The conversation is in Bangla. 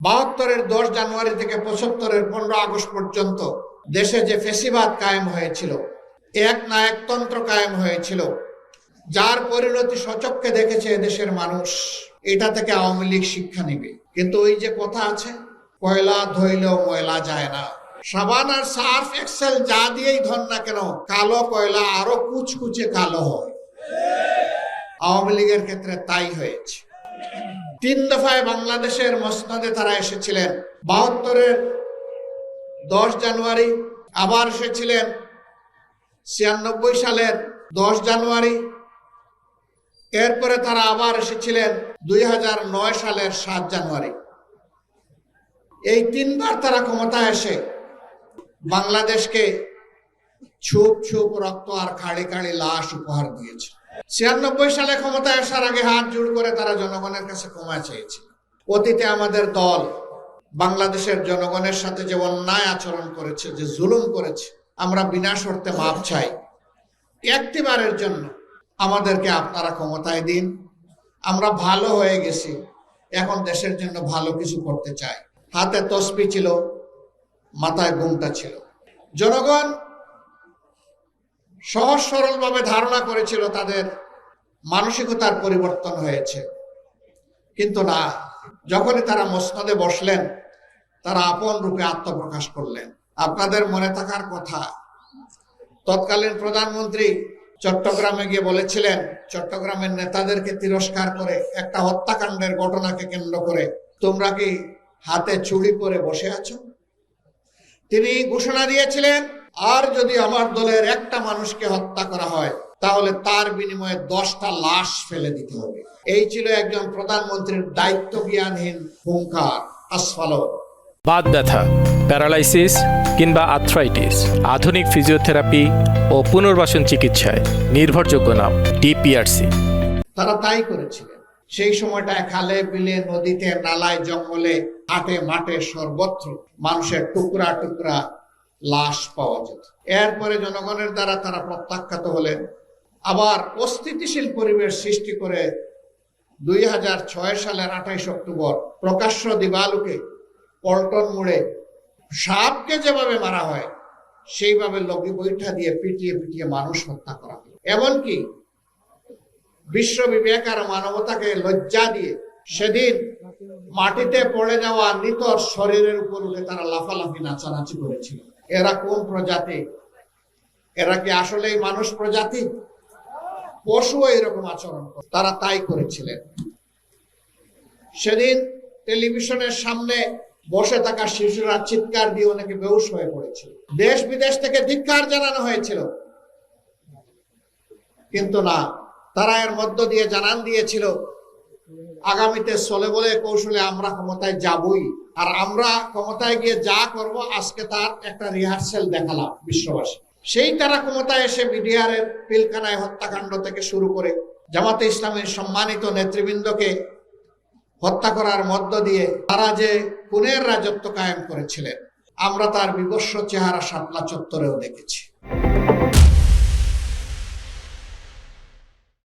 72-এর 10 জানুয়ারি থেকে 75-এর 15 আগস্ট পর্যন্ত দেশে যে ফ্যাসিবাদ কায়েম হয়েছিল, এক নায়কতন্ত্র কায়েম হয়েছিল, যার পরিণতি সচক্ষে দেখেছে দেশের মানুষ, এটা থেকে আওয়ামী লীগ শিক্ষা নিবে। কিন্তু ওই যে কথা আছে, কয়লা ধইলেও ময়লা যায় না। সাবান আর সার্ফ এক্সেল যা দিয়েই ধর না কেন, কালো কয়লা আরো কুচকুচে কালো হয়। আওয়ামী লীগের ক্ষেত্রে তাই হয়েছে। 3 দফায় বাংলাদেশের মসনদে তারা এসেছিলেন। 72-এর 10 জানুয়ারি, আবার এসেছিলেন 96 সালের 10 জানুয়ারি, এরপরে তারা আবার এসেছিলেন 2009 সালের 7 জানুয়ারি। এই 3 বার তারা ক্ষমতায় এসে বাংলাদেশকে ছুপ ছুপ রক্ত আর খাড়ি খাড়ি লাশ উপহার দিয়েছে। 96 সালে ক্ষমতায় আসার আগে হাত জোড় করে তারা জনগণের কাছে ক্ষমা চেয়েছিল। অতীতে আমাদের দল বাংলাদেশের জনগণের সাথে যে অন্যায় আচরণ করেছে, যে জুলুম করেছে, আমরা বিনা শর্তে মাপ চাই। একটিবারের জন্য আমাদেরকে আপনারা ক্ষমতায় দিন, আমরা ভালো হয়ে গেছি, এখন দেশের জন্য ভালো কিছু করতে চাই। হাতে তসবি ছিল, মাথায় ঘুমটা ছিল। জনগণ সহজ সরল ভাবে ধারণা করেছিল তাদের মানসিকতার পরিবর্তন হয়েছে, কিন্তু না। যখনই তারা মসনদে বসলেন, তারা আপন রূপে আত্মপ্রকাশ করলেন। আপনাদের মনে থাকার কথা, তৎকালীন প্রধানমন্ত্রী চট্টগ্রামে গিয়ে বলেছিলেন, চট্টগ্রামের নেতাদেরকে তিরস্কার করে, একটা হত্যাকাণ্ডের ঘটনাকে কেন্দ্র করে, তোমরা কি হাতে চুড়ি পরে বসে আছো? তিনি ঘোষণা দিয়েছিলেন, আর যদি আমার দলের একটা মানুষকে হত্যা করা হয়, তাহলে তার বিনিময়ে 10টা লাশ ফেলে দিতে হবে। এই ছিল একজন প্রধানমন্ত্রীর দায়িত্ব জ্ঞানহীন হুঙ্কার। আসফালত, বাত ব্যথা, প্যারালাইসিস কিংবা আর্থ্রাইটিস, আধুনিক ফিজিওথেরাপি ও পুনর্বাসন চিকিৎসায় নির্ভরযোগ্য নাম ডিপিআরসি। তারা তাই করেছিলেন। সেই সময়টা খালে বিলে, নদীতে, নালায়, জঙ্গলে, হাটে মাঠে সর্বত্র মানুষের টুকরা টুকরা লাশ পাওয়া যেত। এরপরে জনগণের দ্বারা তারা প্রত্যাখ্যাত হলেন। আবার অস্থিতিশীল পরিবেশ সৃষ্টি করে 2006 সালের 28 অক্টোবর প্রকাশ্য দিবালোকে পল্টন মোড়ে সাপকে যেভাবে মারা হয়, সেইভাবে লগি বৈঠা দিয়ে পিটিয়ে পিটিয়ে মানুষ হত্যা করা হলো। এমনকি বিশ্ব বিবেক আর মানবতাকে লজ্জা দিয়ে সেদিন মাটিতে পড়ে যাওয়া নিতর শরীরের উপর উঠে তারা লাফালাফি নাচানাচি করেছিল। এরা কোন প্রজাতি? এরা কি আসলেই মানুষ প্রজাতি? পশু এরকম আচরণ করে, তারা তাই করেছিলেন। সেদিন টেলিভিশনের সামনে বসে থাকা শিশুরা চিৎকার দিয়ে অনেকে বেহুশ হয়ে পড়েছিল। দেশ বিদেশ থেকে ধিক্কার জানানো হয়েছিল, কিন্তু না, তারা এর মধ্য দিয়ে জানান দিয়েছিল, আগামীতে চলে বলে কৌশলে আমরা ক্ষমতায় যাবই, আর আমরা ক্ষমতায় গিয়ে যা করব আজকে তার একটা রিহার্সেল দেখালাম বিশ্ববাসী। সেই তারা ক্ষমতায় এসে বিডিআর এর পিলখানায় হত্যাকাণ্ড থেকে শুরু করে জামাতে ইসলামের সম্মানিত নেতৃবৃন্দকে হত্যা করার মধ্য দিয়ে তারা যে খুনের রাজত্ব কায়েম করেছিলেন, আমরা তার বিভৎস চেহারা শাপলা চত্বরেও দেখেছি।